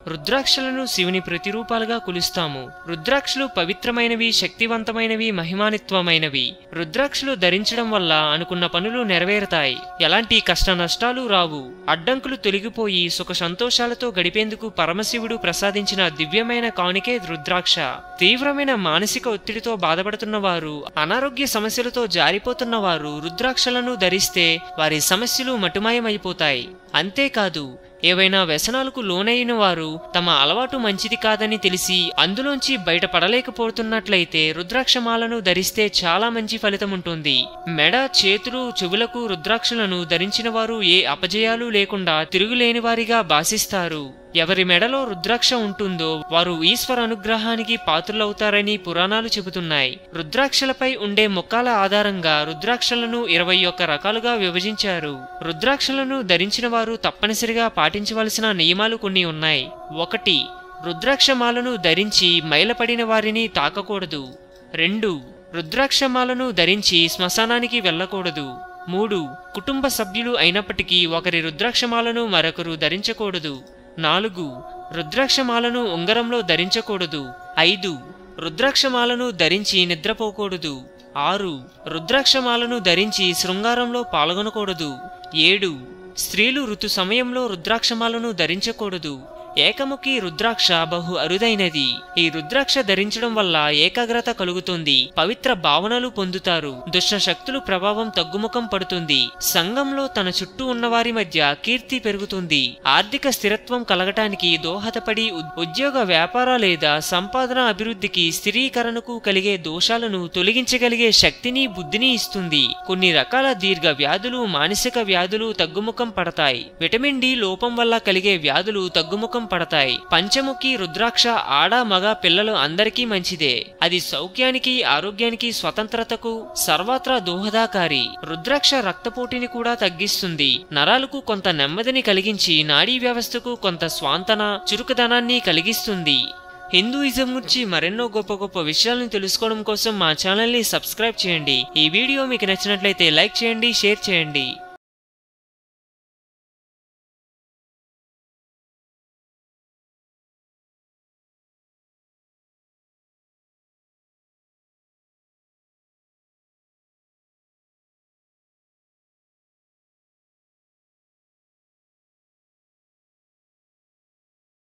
రుద్రాక్షలను శివుని ప్రతిరూపాలుగా కొలుస్తాము. రుద్రాక్షలు పవిత్రమైనవి, శక్తివంతమైనవి, మహిమానిత్వమైనవి. రుద్రాక్షలు ధరించడం వల్ల అనుకున్న పనులు నెరవేరుతాయి. ఎలాంటి కష్ట నష్టాలు రావు. అడ్డంకులు తొలగిపోయి సుఖ సంతోషాలతో గడిపేందుకు పరమశివుడు ప్రసాదించిన దివ్యమైన కానుకే రుద్రాక్ష. తీవ్రమైన మానసిక ఒత్తిడితో బాధపడుతున్న వారు, అనారోగ్య సమస్యలతో జారిపోతున్న వారు రుద్రాక్షలను ధరిస్తే వారి సమస్యలు మటుమాయమైపోతాయి. అంతేకాదు, ఏవైనా వ్యసనాలకు లోనైన వారు తమ అలవాటు మంచిది కాదని తెలిసి అందులోంచి బయటపడలేకపోతున్నట్లయితే రుద్రాక్షమాలను ధరిస్తే చాలా మంచి ఫలితం ఉంటుంది. మెడ, చేతులు, చెవులకు రుద్రాక్షలను ధరించిన వారు ఏ అపజయాలు లేకుండా తిరుగులేని వారిగా భాసిస్తారు. ఎవరి మెడలో రుద్రాక్ష ఉంటుందో వారు ఈశ్వర అనుగ్రహానికి పాత్రులవుతారని పురాణాలు చెబుతున్నాయి. రుద్రాక్షలపై ఉండే మొక్కల ఆధారంగా రుద్రాక్షలను 21 రకాలుగా విభజించారు. రుద్రాక్షలను ధరించిన వారు తప్పనిసరిగా పాటించవలసిన నియమాలు కొన్ని ఉన్నాయి. 1. రుద్రాక్షమాలను ధరించి మైలపడిన వారిని తాకకూడదు. 2. రుద్రాక్షమాలను ధరించి శ్మశానానికి వెళ్ళకూడదు. 3. కుటుంబ సభ్యులు అయినప్పటికీ ఒకరి రుద్రాక్షమాలను మరొకరు ధరించకూడదు. 4. రుద్రాక్షమాలను ఉంగరంలో ధరించకూడదు. 5. రుద్రాక్షమాలను ధరించి నిద్రపోకూడదు. 6. రుద్రాక్షమాలను ధరించి శృంగారంలో పాల్గొనకూడదు. 7. స్త్రీలు ఋతు సమయంలో రుద్రాక్షమాలను ధరించకూడదు. ఏకముఖి రుద్రాక్ష బహు అరుదైనది. ఈ రుద్రాక్ష ధరించడం వల్ల ఏకాగ్రత కలుగుతుంది. పవిత్ర భావనలు పొందుతారు. దుష్ట శక్తులు ప్రభావం తగ్గుముఖం పడుతుంది. సంఘంలో తన చుట్టూ ఉన్నవారి మధ్య కీర్తి పెరుగుతుంది. ఆర్థిక స్థిరత్వం కలగటానికి దోహదపడి ఉద్యోగ, వ్యాపార లేదా సంపాదన అభివృద్ధికి, స్థిరీకరణకు కలిగే దోషాలను తొలగించగలిగే శక్తిని, బుద్ధిని ఇస్తుంది. కొన్ని రకాల దీర్ఘ వ్యాధులు, మానసిక వ్యాధులు తగ్గుముఖం పడతాయి. విటమిన్ డి లోపం వల్ల కలిగే వ్యాధులు తగ్గుముఖం పడతాయి. పంచముఖి రుద్రాక్ష ఆడ, మగ, పిల్లలు అందరికీ మంచిదే. అది సౌఖ్యానికి, ఆరోగ్యానికి, స్వతంత్రతకు సర్వత్రా దోహదాకారి. రుద్రాక్ష రక్తపోటీని కూడా తగ్గిస్తుంది. నరాలకు కొంత నెమ్మదిని కలిగించి నాడీ వ్యవస్థకు కొంత స్వాంతన, చురుకుదనాన్ని కలిగిస్తుంది. హిందూయిజం గురించి మరెన్నో గొప్ప గొప్ప విషయాలను తెలుసుకోవడం కోసం మా ఛానల్ని సబ్స్క్రైబ్ చేయండి. ఈ వీడియో మీకు నచ్చినట్లయితే లైక్ చేయండి, షేర్ చేయండి.